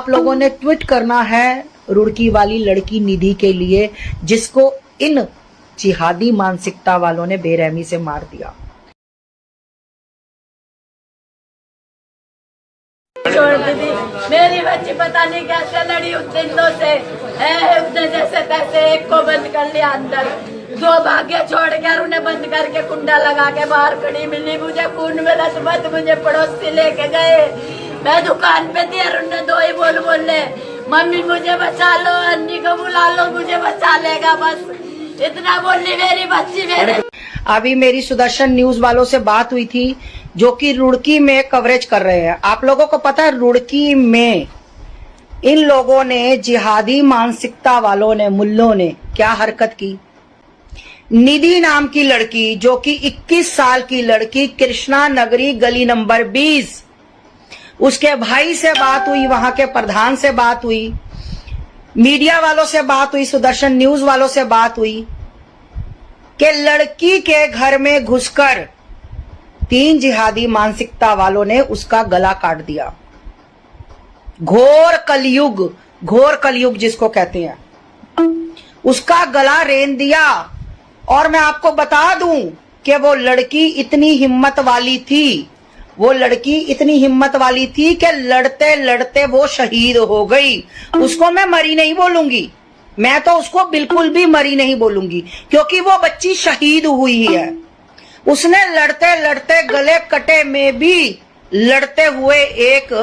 आप लोगों ने ट्वीट करना है रुड़की वाली लड़की निधि के लिए, जिसको इन जिहादी मानसिकता वालों ने बेरहमी से मार दिया। छोड़ दी मेरी बच्ची, पता नहीं कैसे लड़ी उस दिनों से, उसने जैसे तैसे एक को बंद कर लिया अंदर, दो भाग्य छोड़ कर उन्हें बंद करके कुंडा लगा के बाहर खड़ी मिली। मुझे खून मिला तो मत, मुझे पड़ोसी लेके गए, मैं दुकान पे थी और उन्हें दो ही बोले मम्मी मुझे बचा लो, अन्नी को बुला लो, मुझे बचा लेगा, बस इतना बोली मेरी बच्ची मेरे। अभी मेरी सुदर्शन न्यूज वालों से बात हुई थी जो कि रुड़की में कवरेज कर रहे हैं। आप लोगों को पता है रुड़की में इन लोगों ने, जिहादी मानसिकता वालों ने, मुल्लों ने क्या हरकत की। निधि नाम की लड़की, जो कि 21 साल की लड़की, कृष्णा नगरी गली नंबर 20, उसके भाई से बात हुई, वहां के प्रधान से बात हुई, मीडिया वालों से बात हुई, सुदर्शन न्यूज वालों से बात हुई कि लड़की के घर में घुसकर 3 जिहादी मानसिकता वालों ने उसका गला काट दिया। घोर कलयुग जिसको कहते हैं, उसका गला रेन दिया। और मैं आपको बता दूं कि वो लड़की इतनी हिम्मत वाली थी, कि लड़ते लड़ते वो शहीद हो गई। उसको मैं मरी नहीं बोलूंगी, मैं तो उसको बिल्कुल भी मरी नहीं बोलूंगी, क्योंकि वो बच्ची शहीद हुई है। उसने लड़ते लड़ते गले कटे में भी लड़ते हुए एक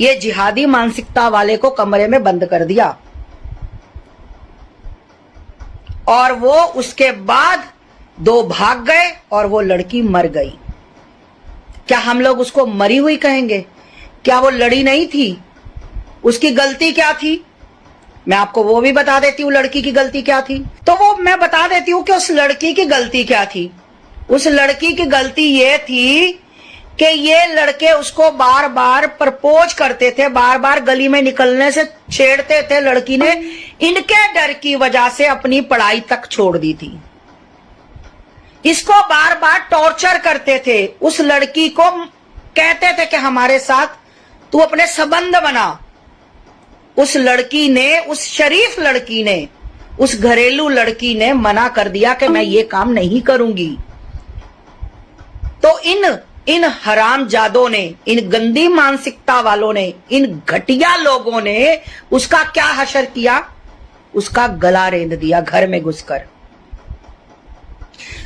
ये जिहादी मानसिकता वाले को कमरे में बंद कर दिया, और वो उसके बाद 2 भाग गए और वो लड़की मर गई। क्या हम लोग उसको मरी हुई कहेंगे? क्या वो लड़ी नहीं थी? उसकी गलती क्या थी? मैं आपको वो भी बता देती हूँ लड़की की गलती क्या थी। तो वो मैं बता देती हूँ कि उस लड़की की गलती क्या थी। उस लड़की की गलती ये थी कि ये लड़के उसको बार बार प्रपोज करते थे, बार बार गली में निकलने से छेड़ते थे। लड़की ने इनके डर की वजह से अपनी पढ़ाई तक छोड़ दी थी। इसको बार बार टॉर्चर करते थे। उस लड़की को कहते थे कि हमारे साथ तू अपने संबंध बना। उस लड़की ने, उस शरीफ लड़की ने, उस घरेलू लड़की ने मना कर दिया कि मैं ये काम नहीं करूंगी। तो इन हरामजादों ने, इन गंदी मानसिकता वालों ने, इन घटिया लोगों ने उसका क्या हशर किया? उसका गला रेंद दिया घर में घुसकर।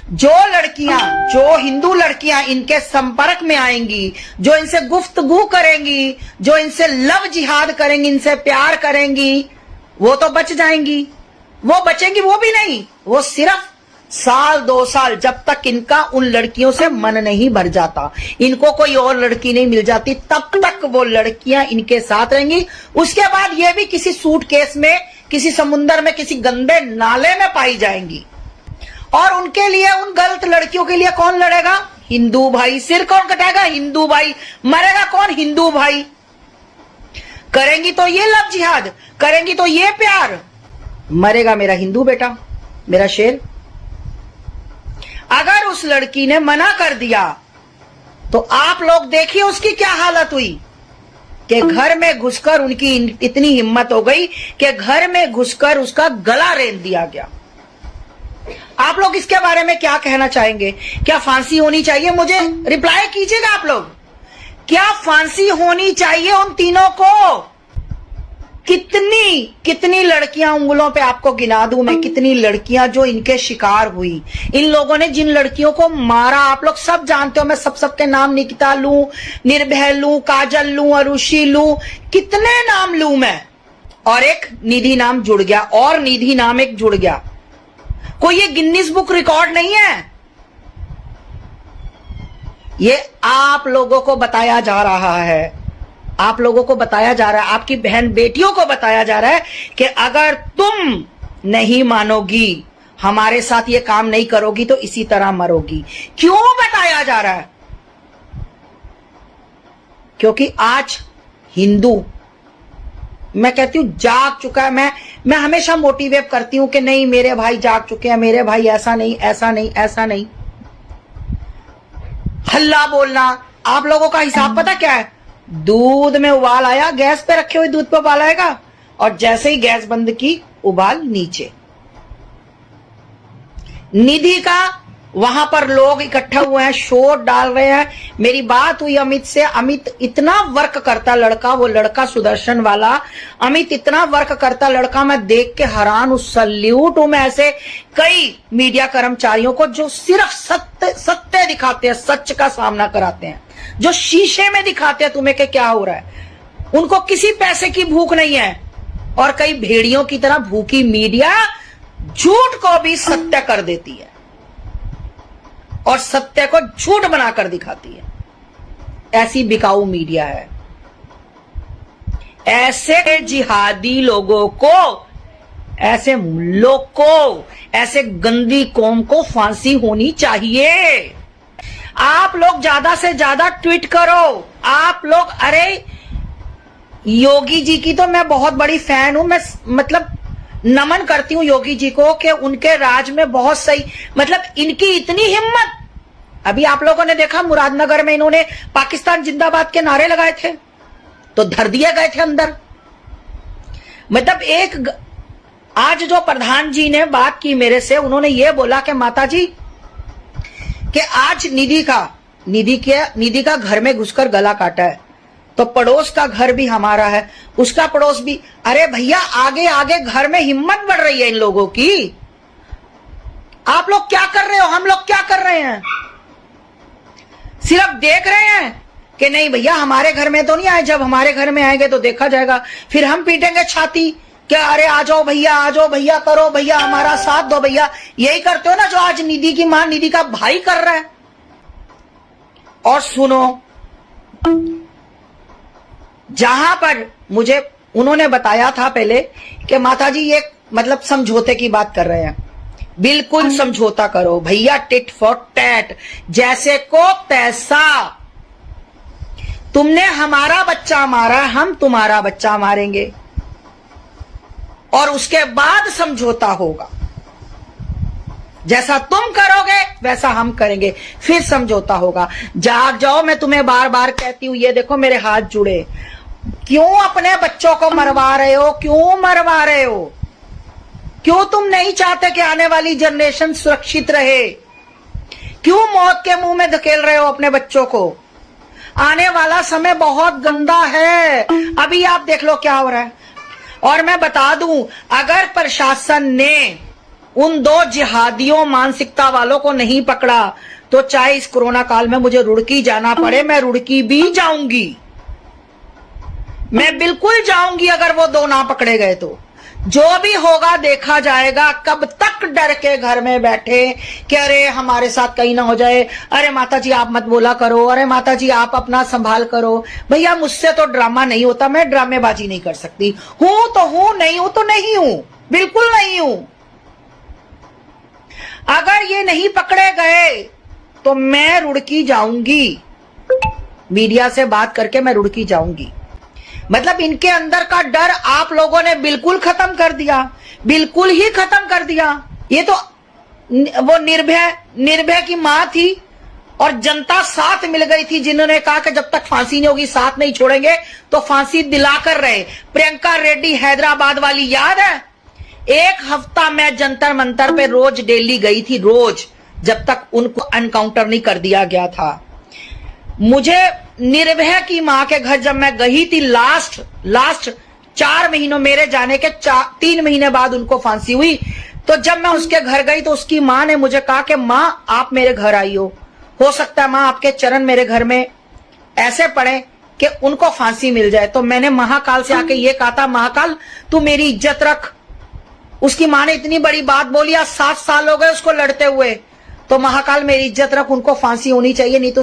जो लड़कियां, जो हिंदू लड़कियां इनके संपर्क में आएंगी, जो इनसे गुफ्तगू करेंगी, जो इनसे लव जिहाद करेंगी, इनसे प्यार करेंगी, वो तो बच जाएंगी। वो बचेंगी वो भी नहीं, वो सिर्फ 1-2 साल, जब तक इनका उन लड़कियों से मन नहीं भर जाता, इनको कोई और लड़की नहीं मिल जाती, तब तक वो लड़कियां इनके साथ रहेंगी। उसके बाद ये भी किसी सूटकेस में, किसी समुंदर में, किसी गंदे नाले में पाई जाएंगी। और उनके लिए, उन गलत लड़कियों के लिए कौन लड़ेगा? हिंदू भाई। सिर कौन कटाएगा? हिंदू भाई। मरेगा कौन? हिंदू भाई। करेंगी तो ये लव जिहाद, करेंगी तो ये प्यार, मरेगा मेरा हिंदू बेटा, मेरा शेर। अगर उस लड़की ने मना कर दिया तो आप लोग देखिए उसकी क्या हालत हुई कि घर में घुसकर, उनकी इतनी हिम्मत हो गई कि घर में घुसकर उसका गला रेंद दिया गया। आप लोग इसके बारे में क्या कहना चाहेंगे? क्या फांसी होनी चाहिए? मुझे रिप्लाई कीजिएगा आप लोग। क्या फांसी होनी चाहिए उन तीनों को? कितनी लड़कियां, उंगलों पे आपको गिना दूं मैं, कितनी लड़कियां जो इनके शिकार हुई। इन लोगों ने जिन लड़कियों को मारा, आप लोग सब जानते हो। मैं सबके नाम निकिता लूं, निर्भय लूं, काजल लूं, अरुषि लूं, कितने नाम लूं मैं। और एक निधि नाम जुड़ गया, और निधि नाम एक जुड़ गया। कोई ये गिनीज बुक रिकॉर्ड नहीं है, ये आप लोगों को बताया जा रहा है। आप लोगों को बताया जा रहा है, आपकी बहन बेटियों को बताया जा रहा है कि अगर तुम नहीं मानोगी, हमारे साथ ये काम नहीं करोगी, तो इसी तरह मरोगी। क्यों बताया जा रहा है? क्योंकि आज हिंदू, मैं कहती हूं, जाग चुका है। मैं हमेशा मोटिवेट करती हूं कि नहीं, मेरे भाई जाग चुके हैं, मेरे भाई ऐसा नहीं, ऐसा नहीं, ऐसा नहीं। हल्ला बोलना, आप लोगों का हिसाब पता क्या है? दूध में उबाल आया, गैस पे रखे हुए दूध पे उबाल आएगा, और जैसे ही गैस बंद की उबाल नीचे। निधि का वहां पर लोग इकट्ठा हुए हैं, शोर डाल रहे हैं। मेरी बात हुई अमित से, अमित इतना वर्क करता लड़का, वो लड़का सुदर्शन वाला अमित इतना वर्क करता लड़का, मैं देख के हैरान हूं, सल्यूट हूं मैं ऐसे कई मीडिया कर्मचारियों को जो सिर्फ सत्य दिखाते हैं, सच का सामना कराते हैं, जो शीशे में दिखाते हैं तुम्हें कि क्या हो रहा है। उनको किसी पैसे की भूख नहीं है, और कई भेड़ियों की तरह भूखी मीडिया झूठ को भी सत्य कर देती है और सत्य को झूठ बनाकर दिखाती है। ऐसी बिकाऊ मीडिया है। ऐसे जिहादी लोगों को, ऐसे लोग को, ऐसे गंदी कौम को फांसी होनी चाहिए। आप लोग ज्यादा से ज्यादा ट्वीट करो। आप लोग, अरे योगी जी की तो मैं बहुत बड़ी फैन हूं, मैं मतलब नमन करती हूं योगी जी को कि उनके राज में बहुत सही, मतलब इनकी इतनी हिम्मत। अभी आप लोगों ने देखा मुरादनगर में इन्होंने पाकिस्तान जिंदाबाद के नारे लगाए थे तो धर दिए गए थे अंदर। मतलब एक आज जो प्रधान जी ने बात की मेरे से, उन्होंने ये बोला कि माता जी कि आज निधि का घर में घुसकर गला काटा है, तो पड़ोस का घर भी हमारा है, उसका पड़ोस भी। अरे भैया, आगे आगे घर में हिम्मत बढ़ रही है इन लोगों की। आप लोग क्या कर रहे हो, हम लोग क्या कर रहे हैं? सिर्फ देख रहे हैं कि नहीं भैया हमारे घर में तो नहीं आए, जब हमारे घर में आएंगे तो देखा जाएगा, फिर हम पीटेंगे छाती कि अरे आ जाओ भैया, करो भैया, हमारा साथ दो भैया। यही करते हो ना जो आज निधि की मां, निधि का भाई कर रहा है। और सुनो, जहां पर मुझे उन्होंने बताया था पहले कि माता जी ये मतलब समझौते की बात कर रहे हैं, बिल्कुल समझौता करो भैया, टिट फॉर टैट, जैसे को तैसा। तुमने हमारा बच्चा मारा, हम तुम्हारा बच्चा मारेंगे, और उसके बाद समझौता होगा। जैसा तुम करोगे वैसा हम करेंगे, फिर समझौता होगा। जाग जाओ, मैं तुम्हें बार बार कहती हूं। ये देखो मेरे हाथ जुड़े। क्यों अपने बच्चों को मरवा रहे हो? क्यों मरवा रहे हो? क्यों तुम नहीं चाहते कि आने वाली जनरेशन सुरक्षित रहे? क्यों मौत के मुंह में धकेल रहे हो अपने बच्चों को? आने वाला समय बहुत गंदा है। अभी आप देख लो क्या हो रहा है। और मैं बता दूं, अगर प्रशासन ने उन दो जिहादियों मानसिकता वालों को नहीं पकड़ा तो चाहे इस कोरोना काल में मुझे रुड़की जाना पड़े, मैं रुड़की भी जाऊंगी, मैं बिल्कुल जाऊंगी। अगर वो दो ना पकड़े गए तो जो भी होगा देखा जाएगा। कब तक डर के घर में बैठे कि अरे हमारे साथ कहीं ना हो जाए, अरे माता जी आप मत बोला करो, अरे माता जी आप अपना संभाल करो। भैया मुझसे तो ड्रामा नहीं होता, मैं ड्रामेबाजी नहीं कर सकती। हूं तो हूं, नहीं हूं तो नहीं हूं, बिल्कुल नहीं हूं। अगर ये नहीं पकड़े गए तो मैं रुड़की जाऊंगी, मीडिया से बात करके मैं रुड़की जाऊंगी। मतलब इनके अंदर का डर आप लोगों ने बिल्कुल खत्म कर दिया, बिल्कुल ही खत्म कर दिया। ये तो वो निर्भय की मां थी और जनता साथ मिल गई थी, जिन्होंने कहा कि जब तक फांसी नहीं होगी साथ नहीं छोड़ेंगे, तो फांसी दिलाकर रहे। प्रियंका रेड्डी हैदराबाद वाली याद है? एक हफ्ता मैं जंतर मंतर पे रोज डेली गई थी, रोज, जब तक उनको एनकाउंटर नहीं कर दिया गया था। मुझे निर्भया की मां के घर जब मैं गई थी लास्ट 4 महीनों, मेरे जाने के 3 महीने बाद उनको फांसी हुई। तो जब मैं उसके घर गई तो उसकी मां ने मुझे कहा कि मां आप मेरे घर आई हो सकता है मां आपके चरण मेरे घर में ऐसे पड़े कि उनको फांसी मिल जाए। तो मैंने महाकाल से आके ये कहा था, महाकाल तू मेरी इज्जत रख। उसकी मां ने इतनी बड़ी बात बोली, आज 7 साल हो गए उसको लड़ते हुए, तो महाकाल मेरी इज्जत रख, उनको फांसी होनी चाहिए, नहीं तो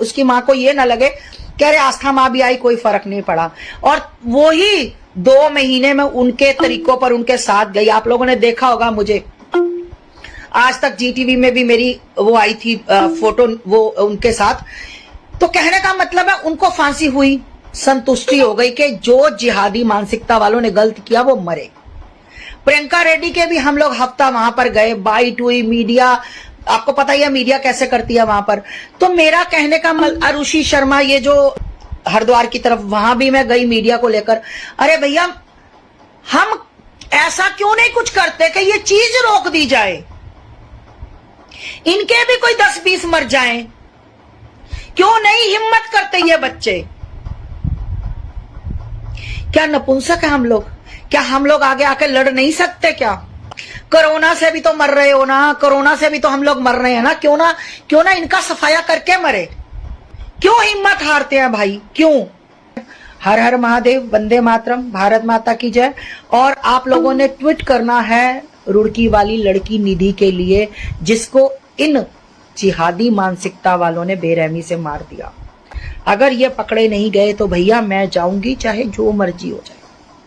उसकी मां को ये ना लगे कि अरे आस्था मां भी आई कोई फर्क नहीं पड़ा। और वो ही 2 महीने में उनके तरीकों पर उनके साथ गई। आप लोगों ने देखा होगा, मुझे आज तक जीटीवी में भी मेरी वो आई थी फोटो, वो उनके साथ। तो कहने का मतलब है उनको फांसी हुई, संतुष्टि हो गई कि जो जिहादी मानसिकता वालों ने गलत किया वो मरे। प्रियंका रेड्डी के भी हम लोग हफ्ता वहां पर गए, बाइट हुई, मीडिया, आपको पता ही है मीडिया कैसे करती है वहां पर। तो मेरा कहने का अरुषि शर्मा, ये जो हरिद्वार की तरफ, वहां भी मैं गई मीडिया को लेकर। अरे भैया, हम ऐसा क्यों नहीं कुछ करते कि ये चीज रोक दी जाए, इनके भी कोई 10-20 मर जाएं? क्यों नहीं हिम्मत करते ये बच्चे? क्या नपुंसक है हम लोग? क्या हम लोग आगे आके लड़ नहीं सकते क्या? कोरोना से भी तो मर रहे हो ना, कोरोना से भी तो हम लोग मर रहे हैं ना, क्यों ना इनका सफाया करके मरे? क्यों हिम्मत हारते हैं भाई, क्यों? हर हर महादेव, वंदे मातरम, भारत माता की जय। और आप लोगों ने ट्वीट करना है रुड़की वाली लड़की निधि के लिए, जिसको इन जिहादी मानसिकता वालों ने बेरहमी से मार दिया। अगर ये पकड़े नहीं गए तो भैया मैं जाऊंगी, चाहे जो मर्जी हो जाए।